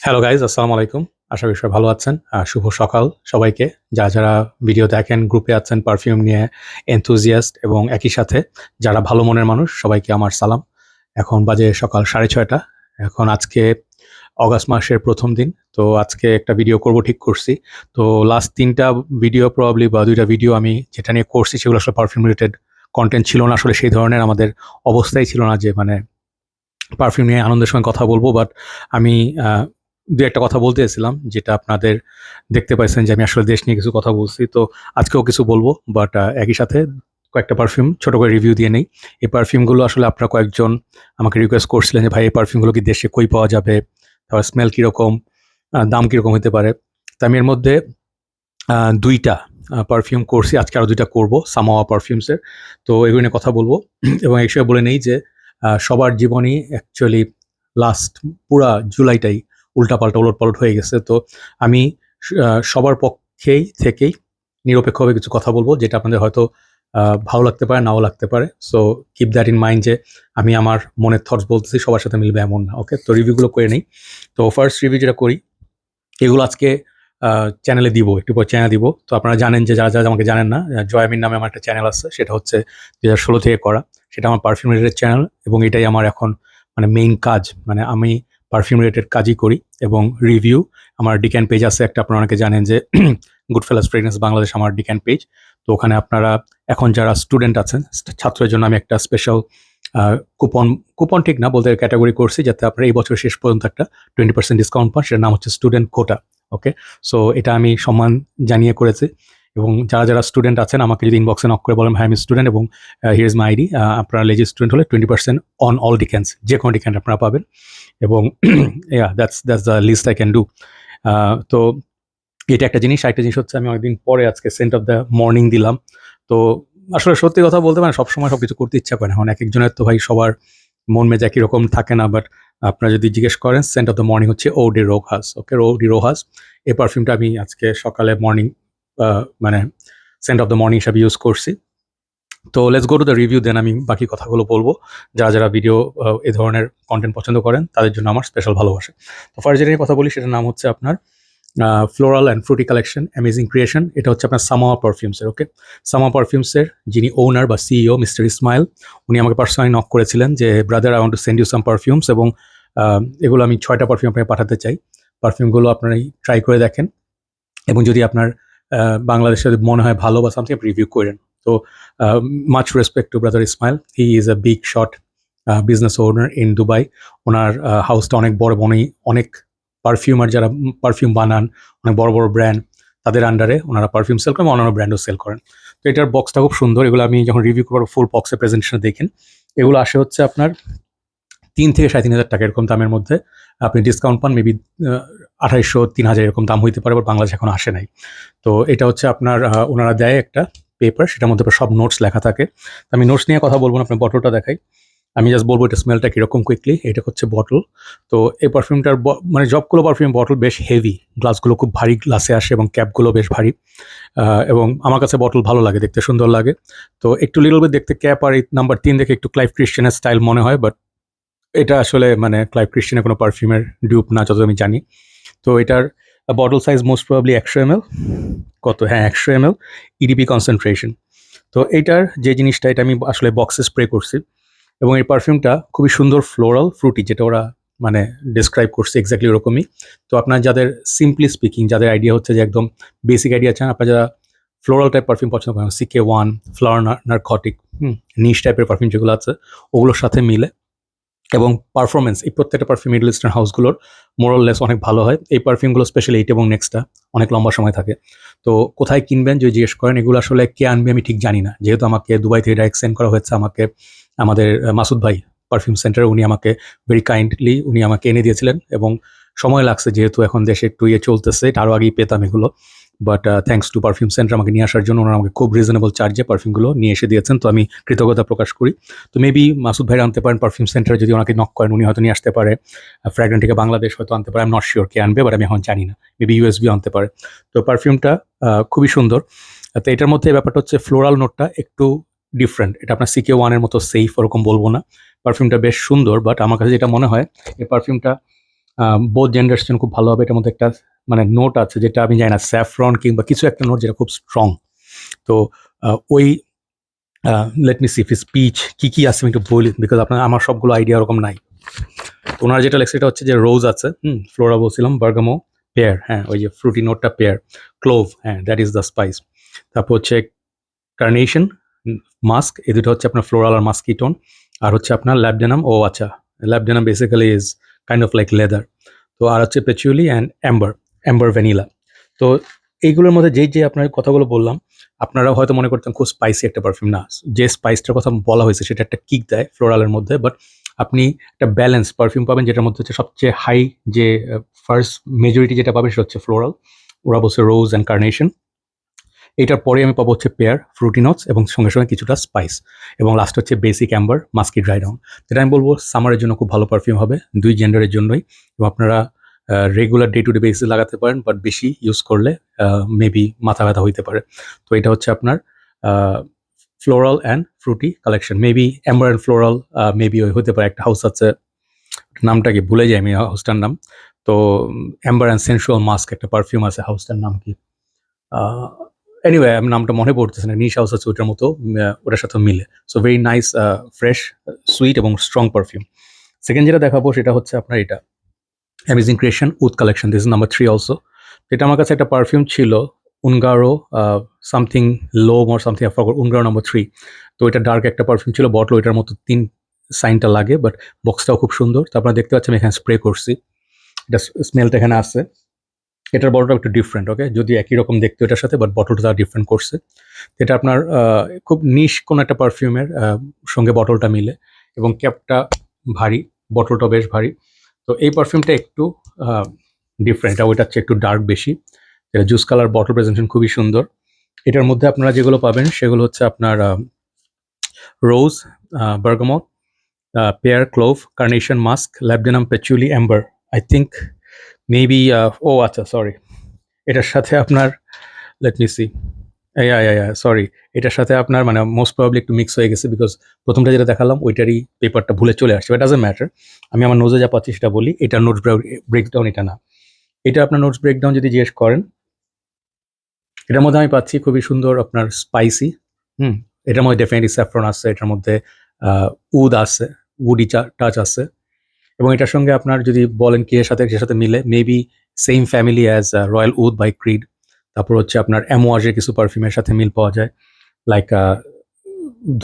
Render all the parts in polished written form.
Hello guys, আসসালামু আলাইকুম। আশা করি সবাই ভালো আছেন। শুভ সকাল সবাইকে। যারা ভিডিও দেখেন, গ্রুপে আছেন পারফিউম নিয়ে enthusiast এবং একই সাথে যারা ভালো মনের মানুষ সবাইকে আমার সালাম। এখন বাজে সকাল 6:30। এখন আজকে অগাস্ট মাসের ১ম দিন। তো আজকে একটা ভিডিও করব ঠিক করছি। তো লাস্ট ৩ টা ভিডিও প্রবাবলি বা ২ টা ভিডিও আমি যেটা নিয়ে করছি সেগুলো আসলে পারফিউম রিলেটেড কনটেন্ট ছিল না। আসলে সেই ধরনের আমাদের অবস্থাই ছিল না যে মানে পারফিউম নিয়ে আনন্দের সঙ্গে কথা বলবো। বাট আমি আ ২-১ টা কথা বলতে চাইছিলাম যেটা আপনাদের দেখতে পাইছেন যে আমি আসলে দেশ নিয়ে কিছু কথা বলছি। তো আজকেও কিছু বলবো। বাট একই সাথে কয়েকটা পারফিউম ছোট করে রিভিউ দিয়ে নেই। এই পারফিউমগুলো আসলে আপনারা কয়েকজন আমাকে রিকোয়েস্ট করছিলেন যে, "ভাই এই পারফিউমগুলো কি দেশে কই পাওয়া যাবে? তারপর স্মেল কিরকম? দাম কিরকম হইতে পারে?" তো আমি এর মধ্যে ২ টা পারফিউম করছি। আজকে আরো ২ টা করব সামাওয়া পারফিউমসের। তো এগুলো নিয়ে কথা বলব এবং এই বিষয়ে বলে নেই যে সবার জীবনই অ্যাকচুয়ালি লাস্ট পুরা জুলাইটাই উল্টাপাল্টা ওলটপালট হয়ে গেছে। তো আমি সবার পক্ষেই থেকেই নিরপেক্ষভাবে কিছু কথা বলব যেটা আপনাদের হয়তো ভালো লাগতে পারে, নাও লাগতে পারে। So keep that in mind যে আমি আমার মনের থটস বলতেছি সবার সাথে মিলবে এমন না। ওকে? তো রিভিউগুলো করে নেই। তো ফার্স্ট রিভিউ যেটা করি এগুলো আজকে চ্যানেলে দিব। একটু পরে চ্যানেলে দিব। তো আপনারা জানেন যে যারা আমাকে জানেন না, জয়ামিন নামে আমার একটা চ্যানেল আছে। সেটা হচ্ছে ২০১৬ থেকে করা। সেটা আমার পারফিউম রিলেটেড চ্যানেল এবং এটাই আমার এখন মানে মেইন কাজ। মানে আমি পারফিউম রিলেটেড কাজই করি এবং রিভিউ আমার ডিক্যান পেজ আছে একটা আপনারা অনেকে জানেন যে গুডফেলাস ফ্রেগনেন্স বাংলাদেশ আমার ডিক্যান পেজ। তো ওখানে আপনারা এখন যারা স্টুডেন্ট আছেন, ছাত্রের জন্য আমি একটা স্পেশাল আ কুপন, কুপন ঠিক না বলতে ক্যাটেগরি করছি যাতে আপনারা এই বছরের শেষ পর্যন্ত একটা 20% ডিসকাউন্ট পান। সেটার নাম হচ্ছে স্টুডেন্ট কোটা। ওকে? সো এটা আমি সম্মান জানিয়ে করেছি এবং যারা স্টুডেন্ট আছেন আমাকে যদি ইনবক্সে নক করে বলেন, "ভাই আমি স্টুডেন্ট এবং হিয়ার ইজ মাই আইডি।" আপনারা লেজি স্টুডেন্ট হলে 20% অন অল ডিক্যান্স যেকোনো ডিক্যান্ট আপনারা পাবেন এবং that's the list I can do. তো এটা একটা জিনিস। আরেকটা জিনিস হচ্ছে আমি অনেকদিন পরে আজকে সেন্ট অফ দ্য মর্নিং দিলাম। তো আসলে সত্যি কথা বলতে মানে সবসময় সবকিছু করতে ইচ্ছা করে না। এখন একেকজনের তো ভাই সবার মন মেজাজ একই রকম থাকে না। বাট আপনারা যদি জিজ্ঞেস করেন সেন্ট অফ দ্য মর্নিং হচ্ছে Eau de Rojas, ওকে? Eau de Rojas এই পারফিউমটা আমি আজকে সকালে মর্নিং মানে সেন্ট অফ দ্য মর্নিং হিসাবে ইউজ করছি। তো let's go to the review then আমি বাকি কথাগুলো বলব। যারা ভিডিও এ ধরনের কনটেন্ট পছন্দ করেন তাদের জন্য আমার স্পেশাল ভালোবাসা। তো ফার্স্ট যেটা নিয়ে কথা বলি সেটার নাম হচ্ছে আপনার floral and fruity collection amazing creation. এটা হচ্ছে আপনার সামাওয়া পারফিউমসের। ওকে? সামাওয়া পারফিউমসের যিনি ওনার বা সিইও মিস্টার ইসমাইল, উনি আমাকে পার্সোনালি নক করেছিলেন যে, "brother I want to send you some perfumes" এবং এগুলো আমি ৬ টা পারফিউম আপনাকে পাঠাতে চাই। পারফিউমগুলো আপনারা ট্রাই করে দেখেন এবং যদি আপনার বাংলাদেশে যদি মনে হয় ভালো বা সামথিং আপনি রিভিউ করেন। তো much respect to brother Ismail. He is a big shot business owner in Dubai. উনার হাউসটা অনেক বড় এবং উনি অনেক পারফিউমার যারা পারফিউম বানান, অনেক বড় ব্র্যান্ড তাদের আন্ডারে উনারা পারফিউম সেল করেন, অন্যান্য ব্র্যান্ডও সেল করেন। তো এটার বক্সটা খুব সুন্দর। এগুলো আমি যখন রিভিউ করব ফুল বক্সের প্রেজেন্টেশন দেখেন। এগুলো আসে হচ্ছে আপনার ৩ থেকে ৳৩,৫০০ এরকম দামের মধ্যে। আপনি ডিসকাউন্ট পান মেবি ২,৮০০-৩,০০০ এরকম দাম হইতে পারে। বাট বাংলাদেশে এখনো আসে নাই। তো এটা হচ্ছে আপনার উনারা দেয় একটা পেপার, সেটার মধ্যে সব নোটস লেখা থাকে। তো আমি নোটস নিয়ে কথা বলব না, আপনার বটলটা দেখাই। আমি জাস্ট বলব এটা স্মেলটা কিরকম কুইকলি। এটা হচ্ছে বটল। তো এই পারফিউমটার মানে সবগুলো পারফিউম বটল বেশ হেভি। গ্লাসগুলো খুব ভারী গ্লাসে আসে এবং ক্যাপগুলো বেশ ভারী। এবং আমার কাছে বটল ভালো লাগে, দেখতে সুন্দর লাগে। তো একটু লিটল বিট দেখতে ক্যাপ আর এই নাম্বার ৩ দেখে একটু ক্লাইভ ক্রিশ্চিয়ানের স্টাইল মনে হয়। বাট এটা আসলে মানে ক্লাইভ ক্রিশ্চিয়ানের কোনো পারফিউমের ডিউপ না যতদূর আমি জানি। তো এটার bottle size most probably ১০০ ML. কত? হ্যাঁ, ১০০ এমএল ইডিপি কনসেনট্রেশন। তো এইটার যে জিনিসটা এটা আমি আসলে বক্সে স্প্রে করছি এবং এই পারফিউমটা খুবই সুন্দর ফ্লোরাল, ফ্রুটি যেটা ওরা মানে ডেসক্রাইব করছে এক্সাক্টলি ওরকমই। তো আপনার যাদের সিম্পলি স্পিকিং যাদের আইডিয়া হচ্ছে যে একদম বেসিক আইডিয়া চান, আপনারা যারা ফ্লোরাল টাইপ পারফিউম পছন্দ করেন, CK1, ফ্লাওয়ার নারকটিক, নিশ টাইপের পারফিউম যেগুলো আছে ওগুলোর সাথে মিলে এবং পারফরম্যান্স এই প্রত্যেকটা পারফিউম মিডল ইস্টার্ন হাউসগুলোর মোরাললেস অনেক ভালো হয়। এই পারফিউমগুলো স্পেশালি 8 এবং নেক্সটটা অনেক লম্বা সময় থাকে। তো কোথায় কিনবেন যদি জিজ্ঞেস করেন, এগুলো আসলে কে আনবে আমি ঠিক জানি না। যেহেতু আমাকে দুবাই থেকে ডাইরেক্ট সেন্ড করা হয়েছে আমাকে আমাদের মাসুদ ভাই পারফিউম সেন্টারে উনি আমাকে ভেরি কাইন্ডলি উনি আমাকে এনে দিয়েছিলেন এবং সময় লাগছে যেহেতু এখন দেশে একটু চলতেছে। এটা আরও আগেই পেতাম এগুলো। But thanks to perfume centre আমাকে নিয়ে আসার জন্য ওনারা আমাকে খুব রিজনেবল চার্জে পারফিউমগুলো নিয়ে এসে দিয়েছেন। তো আমি কৃতজ্ঞতা প্রকাশ করি। তো মেবি মাসুদ ভাইরা আনতে পারেন পারফিউম সেন্টারে যদি ওনাকে নক করেন উনি হয়তো নিয়ে আসতে পারে। ফ্র্যাগ্রেন্ট থেকে বাংলাদেশ হয়তো আনতে পারে। আই এম নট সিওর কে আনবে বাট আমি এখন জানি না। মেবি ইউএসবিও আনতে পারে। তো পারফিউমটা খুবই সুন্দর। তো এটার মধ্যে ব্যাপারটা হচ্ছে ফ্লোরাল নোটটা একটু ডিফারেন্ট। এটা আপনার CK1 এর মতো সেফ ওরকম বলব না। পারফিউমটা বেশ সুন্দর বাট আমার কাছে যেটা মনে হয় এই পারফিউমটা বোথ জেন্ডার্স জন্য খুব ভালো হবে। এটার মধ্যে একটা মানে নোট আছে যেটা আমি জানি না, স্যাফরন কিংবা কিছু একটা নোট যেটা খুব স্ট্রং। তো ওই লেট মি সি স্পিচ কি আছে আমি একটু বলি, বিকজ আমার সবগুলো আইডিয়া ওরকম নাই। তো ওনার যেটা লেখছে এটা হচ্ছে যে রোজ আছে, ফ্লোরা বলছিলাম, বার্গামো, পেয়ার, হ্যাঁ ওই যে ফ্রুটি নোটটা পেয়ার, ক্লোভ, হ্যাঁ দ্যাট ইজ দ্য স্পাইস। তারপর হচ্ছে কার্নেশন, মাস্ক, এই দুটো হচ্ছে আপনার ফ্লোরাল আর মাস্কিটোন। আর হচ্ছে আপনার ল্যাবডেনাম, ও আচ্ছা labdanum basically is kind of like leather. তো আর হচ্ছে পেচুয়ালি অ্যান্ড অ্যাম্বার ভ্যানিলা। তো এইগুলোর মধ্যে যে আপনার কথাগুলো বললাম, আপনারা হয়তো মনে করতেন খুব স্পাইসি একটা পারফিউম, না। যে স্পাইসটার কথা বলা হয়েছে সেটা একটা কিক দেয় ফ্লোরালের মধ্যে, বাট আপনি একটা ব্যালেন্স পারফিউম পাবেন যেটার মধ্যে হচ্ছে সবচেয়ে হাই যে ফার্স্ট মেজরিটি যেটা পাবেন সেটা হচ্ছে ফ্লোরাল, ওরা বলছে রোজ অ্যান্ড কার্নেশন। এটার পরে আমি পাবো হচ্ছে পেয়ার, ফ্রুটি নোটস এবং সঙ্গে সঙ্গে কিছুটা স্পাইস, এবং লাস্ট হচ্ছে বেসিক অ্যাম্বার, মাস্কি ড্রাই ডাউন। যেটা আমি বলবো সামারের জন্য খুব ভালো পারফিউম হবে, দুই জেন্ডারের জন্যই, এবং আপনারা রেগুলার ডে টু ডে বেসিসে লাগাতে পারেন, বাট বেশি ইউজ করলে মেবি মাথা ব্যথা হইতে পারে। তো এটা হচ্ছে আপনার floral and fruity collection, maybe amber and floral, maybe ওই হতে পারে। একটা হাউস আছে, নামটা কি ভুলে যাই আমি হাউসটার নাম। তো অ্যাম্বার অ্যান্ড সেন্সুয়াল মাস্ক একটা পারফিউম আছে, হাউসটার নাম কি এনিওয়ে আমি নামটা মনে পড়তেছে না, নিশ হাউস আছে ওটার মতো, ওটার সাথে মিলে। So very nice, fresh, sweet এবং স্ট্রং পারফিউম। সেকেন্ড যেটা দেখাবো সেটা হচ্ছে আপনার এটা amazing creation wood collection, this is number 3 also. এটা আমার কাছে একটা পারফিউম ছিল, Ungaro something L'Homme or something, Ungaro number 3। তো এটা ডার্ক একটা পারফিউম ছিল, বটল এটার মতো 3 সাইনটা লাগে, বাট বক্সটাও খুব সুন্দর। তো আপনারা দেখতে পাচ্ছেন আমি এখানে স্প্রে করছি, এটা স্মেলটা এখানে আছে। এটার বটলটা একটু ডিফারেন্ট, ওকে, যদি একই রকম দেখতে এটার সাথে, বাট বটলটা তারা ডিফারেন্ট করছে। এটা আপনার খুব নিশ কোনো একটা পারফিউমের সঙ্গে বটলটা মিলে, এবং ক্যাপটা ভারী, বটলটা বেশ ভারী। তো এই পারফিউমটা একটু ডিফারেন্ট, এটা ওইটার চেয়ে একটু ডার্ক বেশি। এটা জুস কালার, বটল প্রেজেন্টেশন খুবই সুন্দর। এটার মধ্যে আপনারা যেগুলো পাবেন সেগুলো হচ্ছে আপনার rose, bergamot, pear, clove, carnation, musk, labdanum, patchouli, amber, I think maybe, ও আচ্ছা সরি, এটার সাথে আপনার লেট মি সি, সরি, এটার সাথে আপনার মানে মোস্ট প্রবাবলি একটু মিক্স হয়ে গেছে, বিকজ প্রথমটা যেটা দেখালাম ওইটারই পেপারটা ভুলে চলে আসছে, বাট ডাজন্ট ম্যাটার। আমি আমার নোজে যা পাচ্ছি সেটা বলি, এটা নোটস ব্রেকডাউন, এটা না। এটা আপনার নোটস ব্রেকডাউন যদি জিজ্ঞেস করেন, এটার মধ্যে আমি পাচ্ছি খুবই সুন্দর আপনার স্পাইসি, এটার মধ্যে ডেফিনেটলি স্যাফরন আছে, এটার মধ্যে উড আছে, উডি টাচ আছে, এবং এটার সঙ্গে আপনার যদি বলেন কি এর সাথে মিলে, maybe same family as royal wood by Creed. তারপর হচ্ছে আপনার অ্যামোয়াজের কিছু পারফিউমের সাথে মিল পাওয়া যায়, লাইক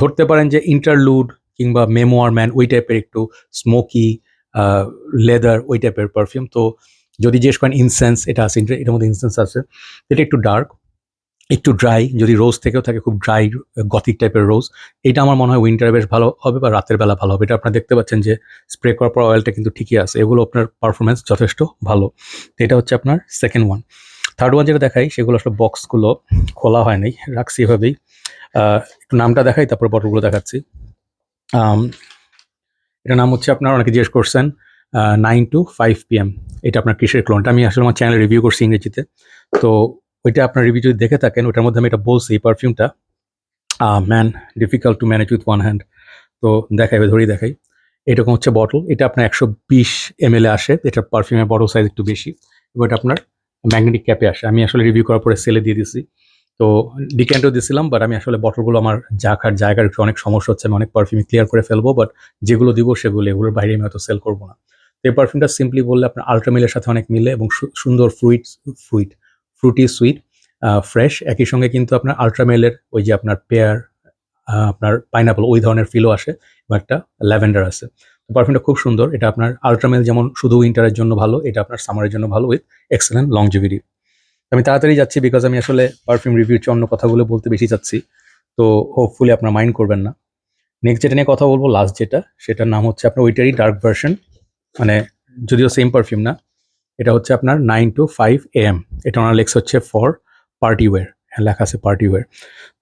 ধরতে পারেন যে ইন্টারলুড কিংবা মেমোয়ার ম্যান, ওই টাইপের একটু স্মোকি, লেদার, ওই টাইপের পারফিউম। তো যদি জিজ্ঞেস করেন ইনসেন্স, এটা আছে, এটার মধ্যে ইনসেন্স আছে। এটা একটু ডার্ক, একটু ড্রাই, যদি রোজ থেকেও থাকে খুব ড্রাই গথিক টাইপের রোজ। এটা আমার মনে হয় উইন্টারে বেশ ভালো হবে, বা রাতের বেলা ভালো হবে। এটা আপনারা দেখতে পাচ্ছেন যে স্প্রে করার পর অয়েলটা কিন্তু ঠিকই আছে, এগুলো আপনার পারফরমেন্স যথেষ্ট ভালো। তো এটা হচ্ছে আপনার সেকেন্ড ওয়ান। থার্ড ওয়ান যেটা দেখাই সেগুলো আসলে বক্সগুলো খোলা হয় নাই, রাখছি এভাবেই। একটু নামটা দেখাই, তারপর বটলগুলো দেখাচ্ছি। এটার নাম হচ্ছে আপনার, অনেকে জিজ্ঞেস করছেন, 9 to 5 PM। এটা আপনার কিসের ক্লোনটা আমি আসলে আমার চ্যানেলে রিভিউ করছি ইংরেজিতে। তো ওইটা আপনার রিভিউ যদি দেখে থাকেন, ওটার মধ্যে আমি এটা বলছি, এই পারফিউমটা man difficult to manage with one hand. তো দেখাই, ধরেই দেখাই। এরকম হচ্ছে বটল, এটা আপনার 120 ml আসে, এটার পারফিউমের বড় সাইজ একটু বেশি, এবং এটা আপনার ম্যাগনেটিক ক্যাপে আসে। আমি আসলে রিভিউ করার পরে সেলে দিয়ে দিছি, তো ডিক্যান্টও দিয়েছিলাম, বাট আমি আসলে বটলগুলো আমার জায়গার একটু অনেক সমস্যা হচ্ছে, আমি অনেক পারফিউম ক্লিয়ার করে ফেলবো, বাট যেগুলো দিব সেগুলো, এগুলোর বাইরে আমি হয়তো সেল করবো না। তো এই পারফিউমটা সিম্পলি বললে আপনার আল্ট্রামিলের সাথে অনেক মিলে, এবং সুন্দর ফ্রুটি সুইট, ফ্রেশ, একই সঙ্গে কিন্তু আপনার আল্ট্রামেলের ওই যে আপনার পেয়ার, আপনার পাইনাপল, ওই ধরনের ফিলও আসে, এবং একটা ল্যাভেন্ডার আছে। তো পারফিউমটা খুব সুন্দর। এটা আপনার আল্ট্রামেল যেমন শুধু উইন্টারের জন্য ভালো, এটা আপনার সামারের জন্য ভালো, উইথ এক্সেলেন্ট লংজিভিটি। আমি তাড়াতাড়ি যাচ্ছি, বিকজ আমি আসলে পারফিউম রিভিউর চেয়ে অন্য কথাগুলো বলতে বেশি চাচ্ছি, তো হোপফুলি আপনার মাইন্ড করবেন না। নেক্সট যেটা নিয়ে কথা বলবো, লাস্ট যেটা, সেটার নাম হচ্ছে আপনার ওইটারই ডার্ক ভার্সন, মানে যদিও সেম পারফিউম না। এটা হচ্ছে আপনার 9 to 5 AM। এটা ওনার লেখা হচ্ছে ফর পার্টি ওয়্যার, লেখা আছে পার্টি ওয়্যার।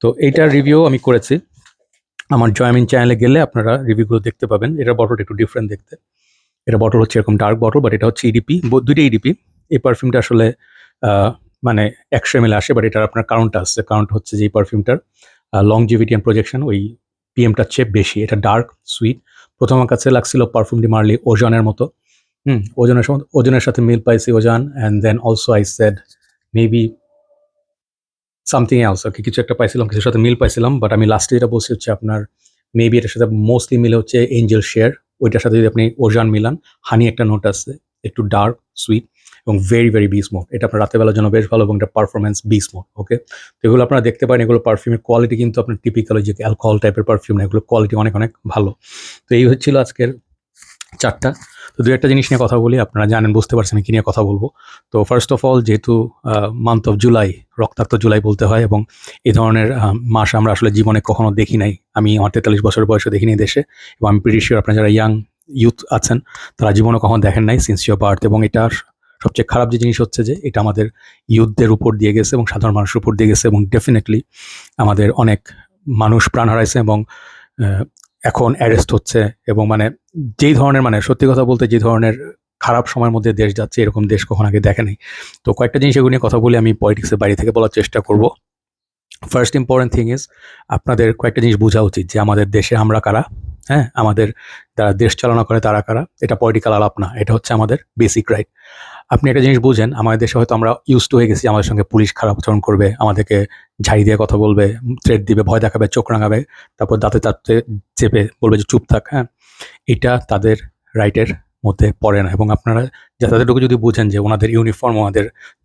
তো এইটার রিভিউ আমি করেছি আমার জয়মিন চ্যানেলে গেলে, আপনারা রিভিউগুলো দেখতে পাবেন। এটার বটলটা একটু ডিফারেন্ট দেখতে, এটা বটল হচ্ছে এরকম ডার্ক বটল, বাট এটা হচ্ছে ইডিপি, দুইটা ইডিপি। এই পারফিউমটা আসলে মানে 100 ml আসে, বাট এটার আপনার কাউন্ট আছে, কাউন্ট হচ্ছে যে এই পারফিউমটার লংজিভিটি অ্যান্ড প্রজেকশন ওই পিএমটার চেয়ে বেশি। এটা ডার্ক সুইট, প্রথম আমার কাছে লাগছিল পারফিউম ডি মার্লি ওজনের মতো, ওজনের সাথে মিল পাইছি ozone, and then also I said maybe something else, okay, কিছু একটা পাইছিলাম, কিছুর সাথে মিল পাইছিলাম, বাট আমি লাস্টে যেটা বলছি হচ্ছে আপনার মেবি এটার সাথে মোস্টলি মিলে হচ্ছে এঞ্জেল শেয়ার। ওইটার সাথে যদি আপনি ওজান মিলান, হানি একটা নোট আছে, একটু ডার্ক সুইট এবং ভেরি ভেরি বি স্মোক। এটা আপনার রাতের বেলার জন্য বেশ ভালো এবং এটা পারফরমেন্স বি স্মোক। ওকে, তো এগুলো আপনারা দেখতে পারেন, এগুলো পারফিউমের কোয়ালিটি কিন্তু আপনার টিপিক্যাল যে অ্যালকোহল টাইপের পারফিউম না, এগুলো কোয়ালিটি অনেক অনেক ভালো। তো এই হচ্ছিল আজকের চারটা। তো দু একটা জিনিস নিয়ে কথা বলি, আপনারা জানেন, বুঝতে পারছেন কি নিয়ে কথা বলবো। তো ফার্স্ট অফ অল, যেহেতু মান্থ অফ জুলাই, রক্তাক্ত জুলাই বলতে হয়, এবং এই ধরনের মাস আমরা আসলে জীবনে কখনো দেখি নাই। আমি আমার 43 বছর বয়সে দেখিনি দেশে, এবং আমি প্রিটি শিওর আপনারা যারা ইয়াং ইউথ আছেন তারা জীবনে কখনো দেখেন নাই সিন্স ইউর বার্থ। এবং এটার সবচেয়ে খারাপ যে জিনিস হচ্ছে যে এটা আমাদের ইউথদের উপর দিয়ে গেছে এবং সাধারণ মানুষের উপর দিয়ে গেছে, এবং ডেফিনেটলি আমাদের অনেক মানুষ প্রাণ হারাইছে এবং এখন অ্যারেস্ট হচ্ছে। এবং মানে যেই ধরনের, মানে সত্যি কথা বলতে, যে ধরনের খারাপ সময়ের মধ্যে দেশ যাচ্ছে, এরকম দেশ কখন আগে দেখে নাই। তো কয়েকটা জিনিস এগুলো নিয়ে কথা বলে আমি পলিটিক্সের বাইরে থেকে বলার চেষ্টা করব। ফার্স্ট ইম্পর্টেন্ট থিং ইজ, আপনাদের কয়েকটা জিনিস বোঝা উচিত যে আমাদের দেশে আমরা কারা। হ্যাঁ, আমাদের যারা দেশ চালনা করে তারা কারা। এটা পলিটিক্যাল আলাপ না, এটা হচ্ছে আমাদের বেসিক রাইট। আপনি একটা জিনিস বুঝেন, আমাদের দেশে হয়তো আমরা ইউজ টু হয়ে গেছি, আমাদের সঙ্গে পুলিশ খারাপ আচরণ করবে, আমাদেরকে ঝাড়ি দিয়ে কথা বলবে, থ্রেট দিবে, ভয় দেখাবে, চোখ রাঙাবে, তারপর দাঁতে দাঁতে চেপে বলবে যে চুপ থাক। হ্যাঁ, এটা তাদের রাইটের মধ্যে পড়ে না। এবং আপনারা তাদেরটুকু যদি বুঝেন যে ওনাদের ইউনিফর্ম, ওনাদের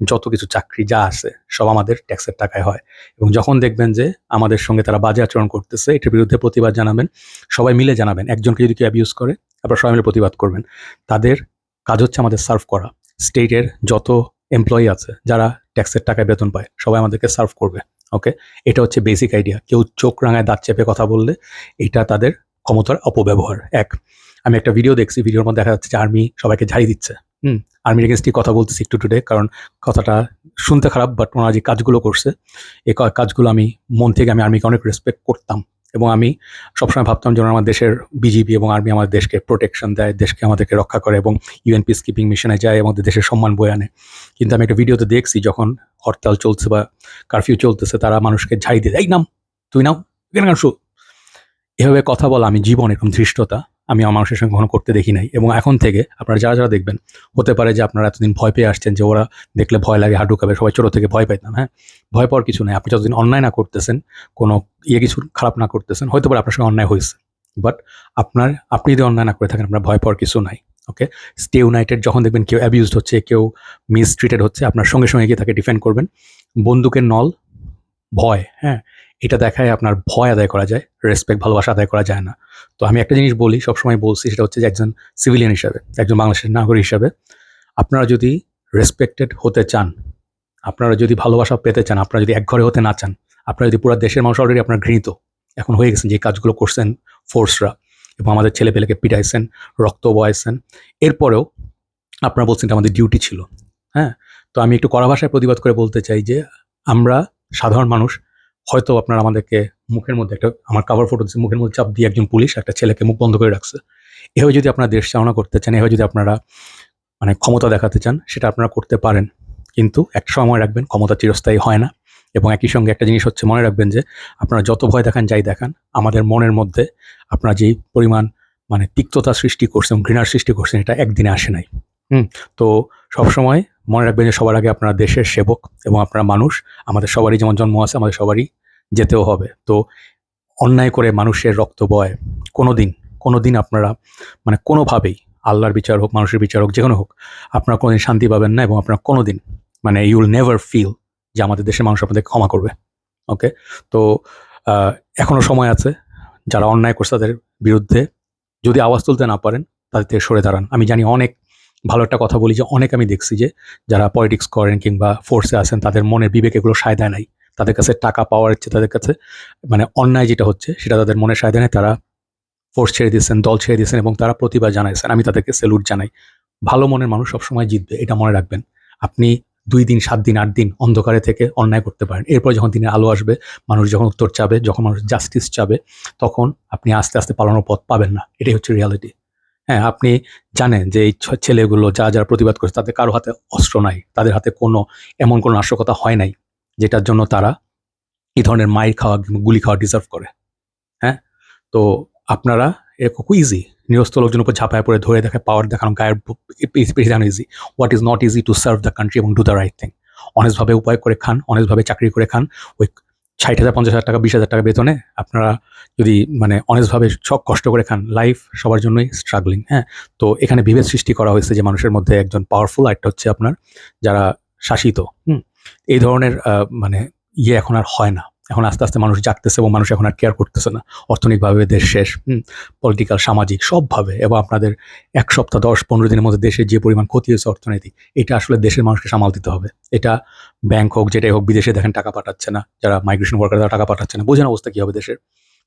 যত কিছু চাকরি যা আছে সব আমাদের ট্যাক্সের টাকায় হয়, এবং যখন দেখবেন যে আমাদের সঙ্গে তারা বাজে আচরণ করতেছে, এটার বিরুদ্ধে প্রতিবাদ জানাবেন, সবাই মিলে জানাবেন। একজনকে যদি কেউ অ্যাবিউজ করে, আপনারা সবাই মিলে প্রতিবাদ করবেন। তাদের কাজ হচ্ছে আমাদের সার্ভ করা। স্টেটের যত এমপ্লয়ি আছে যারা ট্যাক্সের টাকায় বেতন পায়, সবাই আমাদেরকে সার্ভ করবে। ওকে, এটা হচ্ছে বেসিক আইডিয়া। কেউ চোখ রাঙায় দাঁত চেপে কথা বললে এটা তাদের ক্ষমতার অপব্যবহার। আমি একটা ভিডিও দেখছি, ভিডিওর মধ্যে দেখা যাচ্ছে যে আর্মি সবাইকে ঝাড়ি দিচ্ছে। আর্মির এগেনস্টই কথা বলতেছি একটু টুডে, কারণ কথাটা শুনতে খারাপ, বাট ওনারা যে কাজগুলো করছে, এই কাজগুলো আমি মন থেকে আমি আর্মিকে অনেক রেসপেক্ট করতাম। এবং আমি সবসময় ভাবতাম যে আমার দেশের বিজিবি এবং আর্মি আমার দেশকে প্রোটেকশন দেয়, দেশকে আমাদেরকে রক্ষা করে, এবং ইউএন পিস কিপিং মিশনে যায়, আমাদের দেশের সম্মান বয়ে আনে। কিন্তু আমি একটা ভিডিওতে দেখছি, যখন হরতাল চলছে বা কারফিউ চলতেছে, তারা মানুষকে ঝাড়ি দিয়ে, এই নাম, তুই নাও, এখানে শু, এভাবে কথা বলা আমি জীবন এরকম ধৃষ্টতা আমি আমার মানুষের সঙ্গে কখনো করতে দেখি নাই। এবং এখন থেকে আপনারা যারা যারা দেখবেন, হতে পারে যে আপনারা এতদিন ভয় পেয়ে আসছেন যে ওরা দেখলে ভয় লাগে, হাঁটু কাঁপে, সবাই ছোটো থেকে ভয় পাইতাম। হ্যাঁ, ভয় পাওয়ার কিছু নেই। আপনি যতদিন অন্যায় না করতেছেন, কোনো কিছু খারাপ না করতেছেন, হয়তো পারে আপনার সঙ্গে অন্যায় হয়েছে, বাট আপনি যদি অন্যায় না করে থাকেন, আপনার ভয় পাওয়ার কিছু নাই। ওকে, স্টে ইউনাইটেড। যখন দেখবেন কেউ অ্যাবিউজড হচ্ছে, কেউ মিসট্রিটেড হচ্ছে, আপনার সঙ্গে সঙ্গে গিয়ে তাকে ডিফেন্ড করবেন। বন্দুকের নল ভয়, হ্যাঁ, এটা দেখায় আপনার ভয় আদায় করা যায়, রেসপেক্ট, ভালোবাসা আদায় করা যায় না। তো আমি একটা জিনিস বলি, সবসময় বলছি, সেটা হচ্ছে যে একজন সিভিলিয়ান হিসাবে, একজন বাংলাদেশের নাগরিক হিসাবে, আপনারা যদি রেসপেক্টেড হতে চান, আপনারা যদি ভালোবাসা পেতে চান, আপনারা যদি একঘরে হতে না চান, আপনারা যদি পুরো দেশের মানুষ অলরেডি আপনার ঘৃণিত এখন হয়ে গেছেন, যে কাজগুলো করছেন ফোর্সরা, এবং আমাদের ছেলে পেলেকে পিটাইছেন, রক্ত বয়াইছেন, এরপরেও আপনারা বলছেন এটা আমাদের ডিউটি ছিল। হ্যাঁ, তো আমি একটু কড়া ভাষায় প্রতিবাদ করে বলতে চাই যে আমরা সাধারণ মানুষ, হয়তো আপনারা আমাদেরকে মুখের মধ্যে একটা, আমার কাভার ফটো দিচ্ছে, মুখের মধ্যে চাপ দিয়ে একজন পুলিশ একটা ছেলেকে মুখ বন্ধ করে রাখছে। এভাবে যদি আপনারা দেশ চালনা করতে চান, এভাবে যদি আপনারা মানে ক্ষমতা দেখাতে চান, সেটা আপনারা করতে পারেন, কিন্তু একটা সময় রাখবেন, ক্ষমতা চিরস্থায়ী হয় না। এবং একই সঙ্গে একটা জিনিস হচ্ছে, মনে রাখবেন যে আপনারা যত ভয় দেখান, যাই দেখান, আমাদের মনের মধ্যে আপনারা যেই পরিমাণ মানে তিক্ততা সৃষ্টি করছেন, ঘৃণার সৃষ্টি করছেন, এটা একদিনে আসে নাই। তো সবসময় মনে রাখবেন যে সবার আগে আপনারা দেশের সেবক এবং আপনারা মানুষ। আমাদের সবারই যেমন জন্ম আছে, আমাদের সবারই যেতেও হবে। তো অন্যায় করে মানুষের রক্ত বয় কোনোদিন আপনারা মানে কোনোভাবেই, আল্লাহর বিচার হোক, মানুষের বিচার হোক, যে কোনো হোক, আপনারা কোনোদিন শান্তি পাবেন না, এবং আপনারা কোনোদিন মানে ইউ উইল নেভার ফিল যে আমাদের দেশের মানুষ আপনাদের ক্ষমা করবে। ওকে, তো এখনও সময় আছে। যারা অন্যায় করছে তাদের বিরুদ্ধে যদি আওয়াজ তুলতে না পারেন, তাদের থেকে সরে দাঁড়ান। আমি জানি অনেক ভালো একটা কথা বলি যে অনেক আমি দেখছি যে যারা পলিটিক্স করেন কিংবা ফোর্সে আছেন, তাদের মনের বিবেক এগুলো সায় দেয় নাই। তাদের কাছে টাকা পাওয়ার ইচ্ছে, তাদের কাছে মানে অন্যায় যেটা হচ্ছে সেটা তাদের মনে সায় দেয় নাই। তারা ফোর্স ছেড়ে দিয়েছেন, দল ছেড়ে দিয়েছেন, এবং তারা প্রতিবাদ জানাইছেন। আমি তাদেরকে স্যালুট জানাই। ভালো মনের মানুষ সবসময় জিতবে, এটা মনে রাখবেন। আপনি 2 দিন, 7 দিন, 8 দিন অন্ধকারে থেকে অন্যায় করতে পারেন। এরপর যখন দিনের আলো আসবে, মানুষ যখন উত্তর চাবে, যখন মানুষ জাস্টিস চাবে, তখন আপনি আস্তে আস্তে পালানোর পথ পাবেন না। এটাই হচ্ছে রিয়ালিটি। হ্যাঁ, আপনি জানেন যে এই ছেলেগুলো যারা প্রতিবাদ করছে, তাদের কারো হাতে অস্ত্র নাই, তাদের হাতে এমন কোনো নাশকতা হয় নাই যেটার জন্য তারা এই ধরনের মাইর খাওয়া, গুলি খাওয়া ডিজার্ভ করে। হ্যাঁ, তো আপনারা খুব ইজি নিরস্ত লোকজন উপর ঝাঁপায় পড়ে ধরে দেখে পাওয়ার দেখানো গায়ের দেখানো easy. What is not easy to serve the country এবং ডু দ্য রাইট থিং। অনেস্টভাবে উপায় করে খান, অনেস্টভাবে চাকরি করে খান। ওই ৬০,০০০, ৫০,০০০ টাকা, ২০,০০০ টাকা বেতনে আপনারা যদি মানে অনেস্টভাবে সব কষ্ট করে খান, লাইফ সবার জন্যই স্ট্রাগলিং। হ্যাঁ, তো এখানে বিভেদ সৃষ্টি করা হয়েছে যে মানুষের মধ্যে একজন পাওয়ারফুল, আরেকটা হচ্ছে আপনার যারা শাসিত। এই ধরনের মানে এখন আর হয় না। এখন আস্তে আস্তে মানুষ জাগতেছে এবং মানুষ এখন আর কেয়ার করতেছে না। অর্থনৈতিকভাবে দেশ শেষ, পলিটিক্যাল, সামাজিক সবভাবে। এবং আপনাদের ১ সপ্তাহ, ১০-১৫ দিনের মধ্যে দেশের যে পরিমাণ ক্ষতি হয়েছে অর্থনৈতিক, এটা আসলে দেশের মানুষকে সামাল দিতে হবে। এটা ব্যাংক হোক, যেটাই হোক, বিদেশে দেখেন টাকা পাঠাচ্ছে না, যারা মাইগ্রেশন ওয়ার্কার তারা টাকা পাঠাচ্ছে না, বোঝেন অবস্থা কী হবে দেশের।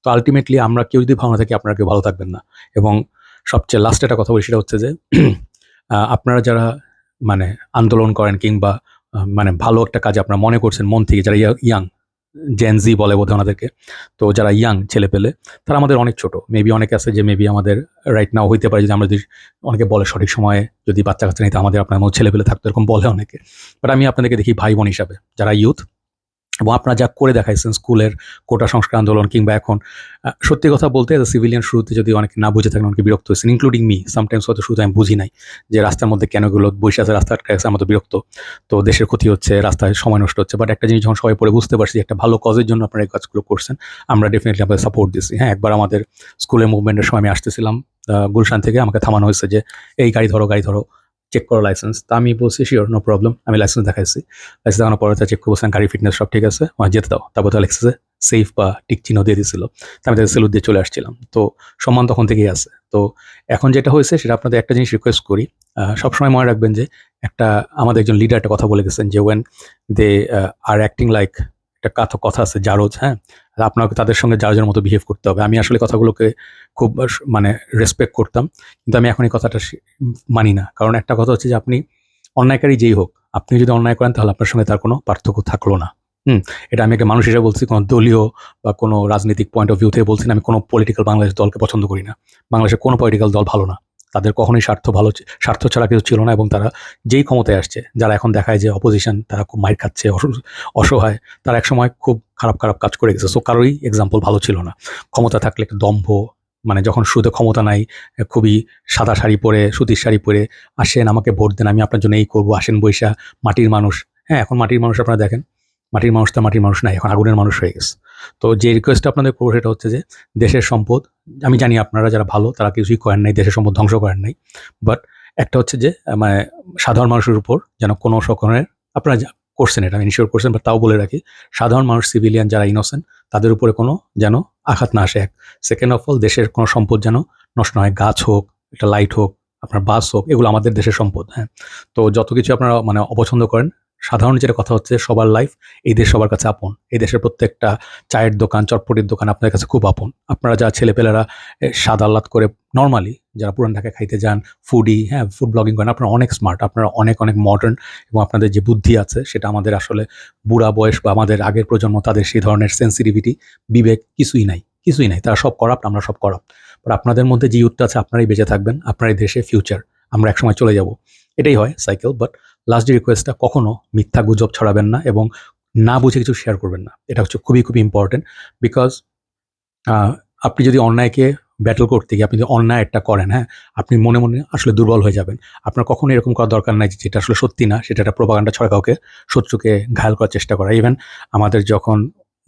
তো আলটিমেটলি আমরা কেউ যদি ভালো না থাকি, আপনারা কেউ ভালো থাকবেন না। এবং সবচেয়ে লাস্টে একটা কথা বলি, সেটা হচ্ছে যে আপনারা যারা মানে আন্দোলন করেন কিংবা মানে ভালো একটা কাজ আপনারা মনে করছেন মন থেকে, যারা ইয়াং জেনজি বলে বোধহয় ওনাদেরকে, তো যারা ইয়াং ছেলেপেলে, তারা আমাদের অনেক ছোট। মেবি অনেকে আছে যে মেবি আমাদের রাইট নাও হইতে পারে, যদি আমরা যদি অনেকে বলে সঠিক সময়ে যদি বাচ্চা কাচ্চা নিতে আমাদের আপনার মতো ছেলেপেলে থাকতো, এরকম বলে অনেকে। বাট আমি আপনাদেরকে দেখি ভাই বোন হিসাবে, যারা ইউথ, এবং আপনারা যা করে দেখাইছেন স্কুলের কোটা সংস্কার আন্দোলন কিংবা এখন সত্যি কথা বলতে সিভিলিয়ান শুরুতে যদি অনেকে না বুঝে থাকেন, অনেকে বিরক্ত হয়েছেন, ইনক্লুডিং মি। সামটাইমস হয়তো শুরুতে আমি বুঝি নাই যে রাস্তার মধ্যে কেন এগুলো বসে আছে, রাস্তা আটকে আছে, আমাদের বিরক্ত। তো দেশের ক্ষতি হচ্ছে, রাস্তায় সময় নষ্ট হচ্ছে। বাট একটা জিনিস যখন সবাই পরে বুঝতে পারছি একটা ভালো কজের জন্য আপনারা এই কাজগুলো করছেন, আমরা ডেফিনেটলি আপনাদের সাপোর্ট দিচ্ছি। হ্যাঁ, একবার আমাদের স্কুলের মুভমেন্টের সময় আমি আসতেছিলাম গুলশান থেকে, আমাকে থামানো হয়েছে যে এই গাড়ি ধরো, গাড়ি ধরো, চেক করো লাইসেন্স। তা আমি বলছি শিওর, নো প্রবলেম। আমি লাইসেন্স দেখাইছি। লাইসেন্স দেখানোর পরে চেক করবো, গাড়ি ফিটনেস সব ঠিক আছে, যেতে দাও। তারপর তো লেখছে সেফ বা টিক চিহ্ন দিয়ে দিয়েছিল। আমি তাদের সেলুট দিয়ে চলে আসছিলাম। তো সম্মান তখন থেকেই আছে। তো এখন যেটা হয়েছে সেটা আপনাদের একটা জিনিস রিকোয়েস্ট করি, সবসময় মনে রাখবেন যে একটা আমাদের একজন লিডার একটা কথা বলে গেছেন যে when they are acting like, একটা কথা আছে জারজ। হ্যাঁ, আপনাকে তাদের সঙ্গে জারজের মতো বিহেভ করতে হবে। আমি আসলে কথাগুলোকে খুব মানে রেসপেক্ট করতাম, কিন্তু আমি এখন এই কথাটা মানি না। কারণ একটা কথা হচ্ছে যে আপনি অন্যায়কারী যেই হোক, আপনি যদি অন্যায় করেন তাহলে আপনার সঙ্গে তার কোনো পার্থক্য থাকলো না। এটা আমি একটা মানুষ হিসেবে বলছি, কোনো দলীয় বা কোনো রাজনৈতিক পয়েন্ট অফ ভিউ থেকে বলছি না। আমি কোনো পলিটিক্যাল বাংলাদেশ দলকে পছন্দ করি না। বাংলাদেশের কোনো পলিটিক্যাল দল ভালো না। তাদের কখনোই স্বার্থ ছাড়া কিছু ছিল না। এবং তারা যেই ক্ষমতায় আসছে, যারা এখন দেখায় যে অপোজিশন, তারা খুব মাইর খাচ্ছে, অসহায়, তারা একসময় খুব খারাপ খারাপ কাজ করে গেছে। সো কারোই এক্সাম্পল ভালো ছিল না। ক্ষমতা থাকলে একটা দম্ভ, মানে যখন শুরুতে ক্ষমতা নাই, খুবই সাদা শাড়ি পরে, সুতির শাড়ি পরে আসেন, আমাকে ভোট দেন, আমি আপনার জন্য এই করবো, আসেন বৈশা, মাটির মানুষ। হ্যাঁ, এখন মাটির মানুষ আপনারা দেখেন, মাটির মানুষ তো মাটির মানুষ নাই, এখন আগুনের মানুষ হয়ে গেছে। তো যে রিকোয়েস্টটা আপনাদের করবো সেটা হচ্ছে যে দেশের সম্পদ, আমি জানি আপনারা যারা ভালো তারা কিছুই করেন নাই, দেশের সম্পদ ধ্বংস করেন নাই। বাট একটা হচ্ছে যে মানে সাধারণ মানুষের উপর যেন কোনো সকলের, আপনারা করছেন, এটা ইনশিওর করছেন, বাট তাও বলে রাখি, সাধারণ মানুষ, সিভিলিয়ান যারা ইনোসেন্ট, তাদের উপরে কোনো যেন আঘাত না আসে। এক সেকেন্ড অফ অল, দেশের কোনো সম্পদ যেন নষ্ট না হয়। গাছ হোক, একটা লাইট হোক, আপনার বাস হোক, এগুলো আমাদের দেশের সম্পদ। হ্যাঁ, তো যত কিছু আপনারা মানে অপছন্দ করেন, সাধারণ যেটা কথা হচ্ছে সবার লাইফ, এই দেশ সবার কাছে আপন। এই দেশের প্রত্যেকটা চায়ের দোকান, চটপটির দোকান আপনার কাছে খুব আপন। আপনারা যা ছেলেপেলেরা স্বাদ আহ্লাদ করে নর্মালি যারা পুরান ঢাকায় খাইতে যান, ফুডি, হ্যাঁ, ফুড ব্লগিং করেন, আপনারা অনেক স্মার্ট, আপনারা অনেক অনেক মডার্ন, এবং আপনাদের যে বুদ্ধি আছে সেটা আমাদের আসলে বুড়া বয়স বা আমাদের আগের প্রজন্ম, তাদের সেই ধরনের সেন্সিটিভিটি, বিবেক কিছুই নাই, কিছুই নাই। তারা সব করাপ্ট, আমরা সব করাপ্ট। বাট আপনাদের মধ্যে যে ইউথটা আছে, আপনারাই বেঁচে থাকবেন, আপনারাই দেশে ফিউচার। আমরা একসময় চলে যাব, এটাই হয় সাইকেল। বাট লাস্ট যে রিকোয়েস্টটা, কখনো মিথ্যা গুজব ছড়াবেন না এবং না বুঝে কিছু শেয়ার করবেন না। এটা হচ্ছে খুবই খুবই ইম্পর্টেন্ট। বিকজ আপনি যদি অন্যায়কে ব্যাটল করতে গিয়ে আপনি যদি অন্যায় একটা করেন, হ্যাঁ, আপনি মনে মনে আসলে দুর্বল হয়ে যাবেন। আপনার কখনো এরকম করার দরকার নাই যে যেটা আসলে সত্যি না, সেটা একটা প্রোপাগান্ডা ছড়া, কাউকে শত্রুকে ঘায়াল করার চেষ্টা করা। ইভেন আমাদের যখন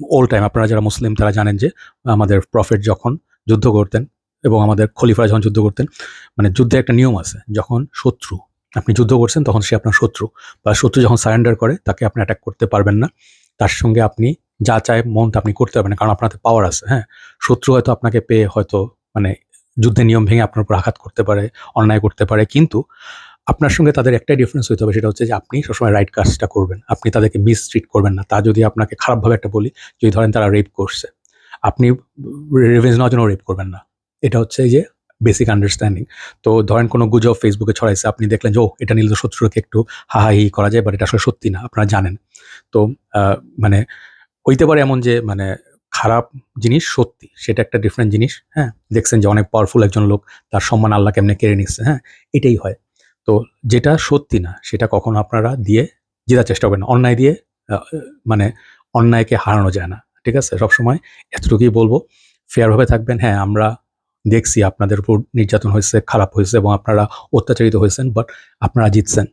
ওল্ড টাইম, আপনারা যারা মুসলিম তারা জানেন যে আমাদের প্রফেট যখন যুদ্ধ করতেন এবং আমাদের খলিফারা যখন যুদ্ধ করতেন, মানে যুদ্ধে একটা নিয়ম আছে, যখন শত্রু, আপনি যুদ্ধ করছেন তখন সে আপনার শত্রু, বা শত্রু যখন সারেন্ডার করে তাকে আপনি অ্যাটাক করতে পারবেন না। তার সঙ্গে আপনি যা চায় মনটা আপনি করতে পারবেন না, কারণ আপনার পাওয়ার আছে। হ্যাঁ, শত্রু হয়তো আপনাকে পেয়ে হয়তো মানে যুদ্ধের নিয়ম ভেঙে আপনার উপর আঘাত করতে পারে, অন্যায় করতে পারে, কিন্তু আপনার সঙ্গে তাদের একটাই ডিফারেন্স হতে হবে, সেটা হচ্ছে যে আপনি সবসময় রাইট কাজটা করবেন। আপনি তাদেরকে মিসট্রিট করবেন না। তা যদি আপনাকে খারাপভাবে একটা বলি, যদি ধরেন তারা রেপ করছে, আপনি রিভেঞ্জ নেওয়ার জন্য রেপ করবেন না। এটা হচ্ছে এই যে বেসিক আন্ডারস্ট্যান্ডিং। তো ধরেন কোনো গুজব ফেসবুকে ছড়াইছে, আপনি দেখলেন যে ও এটা নিলে তো শত্রুকে একটু হাহাহি করা যায়, বাট এটা আসলে সত্যি না, আপনারা জানেন। তো মানে হইতে পারে এমন যে মানে খারাপ জিনিস সত্যি, সেটা একটা ডিফারেন্ট জিনিস। হ্যাঁ, দেখছেন যে অনেক পাওয়ারফুল একজন লোক, তার সম্মান আল্লাহ কেমনে কেড়ে নিচ্ছে। হ্যাঁ, এটাই হয়। তো যেটা সত্যি না সেটা কখনো আপনারা দিয়ে জেতার চেষ্টা করবেন না। অন্যায় দিয়ে মানে অন্যায়কে হারানো যায় না। ঠিক আছে? সবসময় এতটুকুই বলবো, ফেয়ারভাবে থাকবেন। হ্যাঁ, আমরা দেখছি আপনাদের উপর নির্যাতন হয়েছে, খারাপ হয়েছে এবং আপনারা অত্যাচারিত হয়েছেন, বাট আপনারা জিতছেন।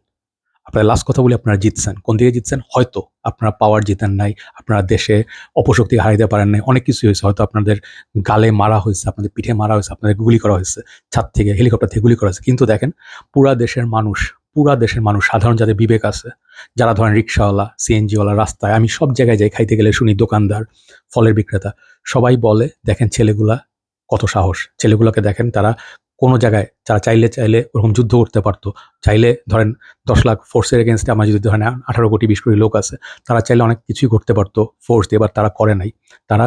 আপনার লাস্ট কথা বলি, আপনারা জিতছেন। কোন দিকে জিতছেন? হয়তো আপনারা পাওয়ার জিতেন নাই, আপনারা দেশে অপশক্তি হারাইতে পারেন নাই, অনেক কিছুই হয়েছে। হয়তো আপনাদের গালে মারা হয়েছে, আপনাদের পিঠে মারা হয়েছে, আপনাদের গুলি করা হয়েছে, ছাদ থেকে হেলিকপ্টার থেকে গুলি করা হয়েছে। কিন্তু দেখেন, পুরা দেশের মানুষ সাধারণ যাদের বিবেক আছে, যারা ধরেন রিক্সাওয়ালা, সিএনজিওয়ালা, রাস্তায়, আমি সব জায়গায় যাই, খাইতে গেলে শুনি দোকানদার, ফলের বিক্রেতা, সবাই বলে দেখেন ছেলেগুলা কত সাহস। ছেলেগুলোকে দেখেন, তারা কোনো জায়গায় যারা চাইলে ওরকম যুদ্ধ করতে পারতো। চাইলে ধরেন 10 লাখ ফোর্সের এগেনস্টে আমার যদি ধরেন 18 কোটি 20 কোটি লোক আছে, তারা চাইলে অনেক কিছুই করতে পারতো ফোর্স দিয়ে, এবার তারা করে নাই। তারা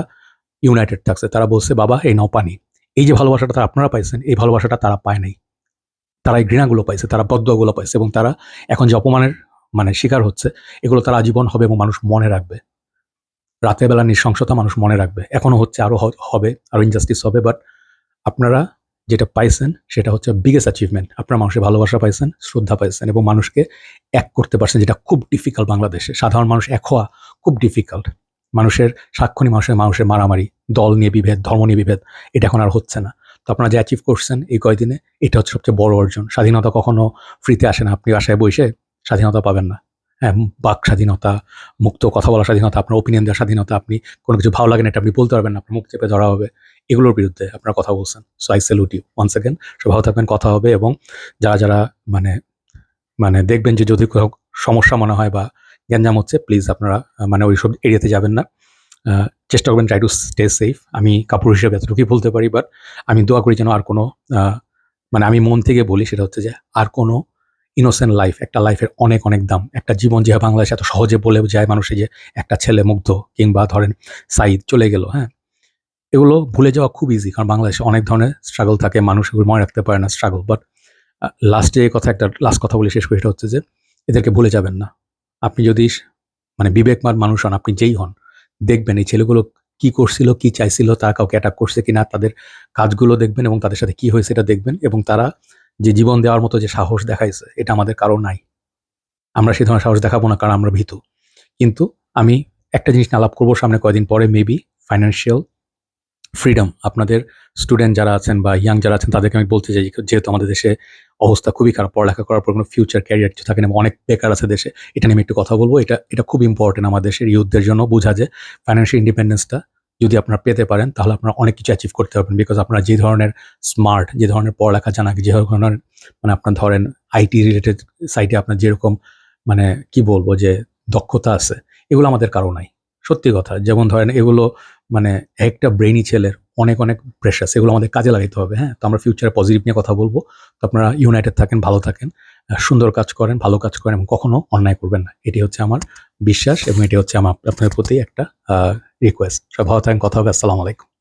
ইউনাইটেড থাকছে, তারা বলছে বাবা এই নাও পানি। এই যে ভালোবাসাটা আপনারা পাইছেন, এই ভালোবাসাটা তারা পায় নাই। তারা এই ঘৃণাগুলো পাইছে, তারা বদদোয়াগুলো পাইছে, এবং তারা এখন যে অপমানের শিকার হচ্ছে, এগুলো তারা আজীবন হবে এবং মানুষ মনে রাখবে। রাতের বেলা নৃশংসতা মানুষ মনে রাখবে, এখনো হচ্ছে, আরো হবে, আরো ইনজাস্টিস হবে, বাট আপনারা যেটা পাইছেন সেটা হচ্ছে বিগেস্ট অ্যাচিভমেন্ট। আপনারা মানুষের ভালোবাসা পাইছেন, শ্রদ্ধা পাইছেন এবং মানুষকে এক করতে পারছেন, যেটা খুব ডিফিকাল্ট বাংলাদেশে। সাধারণ মানুষ এক হওয়া খুব ডিফিকাল্ট। মানুষের সাক্ষণী মানুষের মারামারি, দল নিয়ে বিভেদ, ধর্ম নিয়ে বিভেদ, এটা এখন আর হচ্ছে না। তো আপনারা যে অ্যাচিভ করছেন এই কয়দিনে, এটা হচ্ছে সবচেয়ে বড় অর্জন। স্বাধীনতা কখনো ফ্রিতে আসে না, আপনি বাসায় বসে স্বাধীনতা পাবেন না। হ্যাঁ, বাক স্বাধীনতা, মুক্ত কথা বলার স্বাধীনতা, আপনার ওপিনিয়ন দেওয়ার স্বাধীনতা, আপনি কোনো কিছু ভালো লাগে না এটা আপনি বলতে পারবেন না, আপনার মুখ চেপে ধরা হবে। এগুলোর বিরুদ্ধে আপনারা কথা বলছেন। So I salute you once again. সব ভালো থাকবেন, কথা হবে। এবং যারা মানে দেখবেন যে যদি কোনো সমস্যা মনে হয় বা গ্যাঞ্জাম হচ্ছে, প্লিজ আপনারা ওইসব এরিয়াতে যাবেন না। চেষ্টা করবেন ট্রাই টু স্টে সেফ। আমি কাপড় হিসেবে এতটুকুই বলতে পারি, বাট আমি দোয়া করি যেন আর কোনো আমি মন থেকে বলি, সেটা হচ্ছে যে আর কোনো ইনোসেন্ট লাইফ, একটা লাইফের অনেক অনেক দাম। একটা জীবন যে বাংলাদেশে এত সহজে বলে যায় মানুষে, যে একটা ছেলে মুগ্ধ কিংবা ধরেন সাইদ চলে গেল, হ্যাঁ, এগুলো ভুলে যাওয়া খুব ইজি, কারণ বাংলাদেশে অনেক ধরনের স্ট্রাগল থাকে, মানুষ এগুলো মনে রাখতে পারে না স্ট্রাগল। বাট লাস্টে লাস্ট কথা বলে শেষ করি, সেটা হচ্ছে যে এদেরকে ভুলে যাবেন না। আপনি যদি বিবেকমান মানুষ হন, আপনি যেই হন, দেখবেন এই ছেলেগুলো কি করছিল, কি চাইছিল, তারা কাউকে অ্যাটাক করছে কিনা, তাদের কাজগুলো দেখবেন এবং তাদের সাথে কি হয়েছে এটা দেখবেন, এবং তারা যে জীবন দেওয়ার মতো যে সাহস দেখাইছে, এটা আমাদের কারো নাই। আমরা সেই ধরনের সাহস দেখাবো না, কারণ আমরা ভীতু। কিন্তু আমি একটা জিনিস নিয়ে আলাপ করবো সামনে কয়েকদিন পরে, মেবি ফাইন্যান্সিয়াল ফ্রিডম। আপনাদের স্টুডেন্ট যারা আছেন বা ইয়াং যারা আছেন, তাদেরকে আমি বলতে চাই, যেহেতু আমাদের দেশে অবস্থা খুবই খারাপ, পড়ালেখা করার পর কোনো ফিউচার ক্যারিয়ার কিছু থাকে না, অনেক বেকার আছে দেশে। এটা নিয়ে আমি একটু কথা বলবো। এটা খুব ইম্পর্টেন্ট আমাদের দেশের ইউথদের জন্য বোঝা, যে ফাইন্যান্সিয়াল ইন্ডিপেন্ডেন্সটা যদি আপনারা পেতে পারেন, তাহলে আপনারা অনেক কিছু অ্যাচিভ করতে পারবেন। বিকজ আপনারা যে ধরনের স্মার্ট, যে ধরনের পড়ালেখা জানা, যে ধরনের আপনার ধরেন আইটি রিলেটেড সাইটে আপনার যেরকম কি বলবো যে দক্ষতা আছে, এগুলো আমাদের কারো নাই। সত্যি কথা। যেমন ধরেন এগুলো একটা ব্রেইনি ছেলের অনেক অনেক প্রেশাস, এগুলো আমাদের কাজে লাগাইতে হবে। হ্যাঁ, তো আমরা ফিউচারে পজিটিভ নিয়ে কথা বলবো। তো আপনারা ইউনাইটেড থাকেন, ভালো থাকেন, সুন্দর কাজ করেন, ভালো কাজ করেন এবং কখনো অন্যায় করবেন না। এটি হচ্ছে আমার বিশ্বাস এবং এটি হচ্ছে আমার আপনাদের প্রতি একটা রিকোয়েস্ট। সব ভালো থাকেন, কথা হবে। আসসালামু আলাইকুম।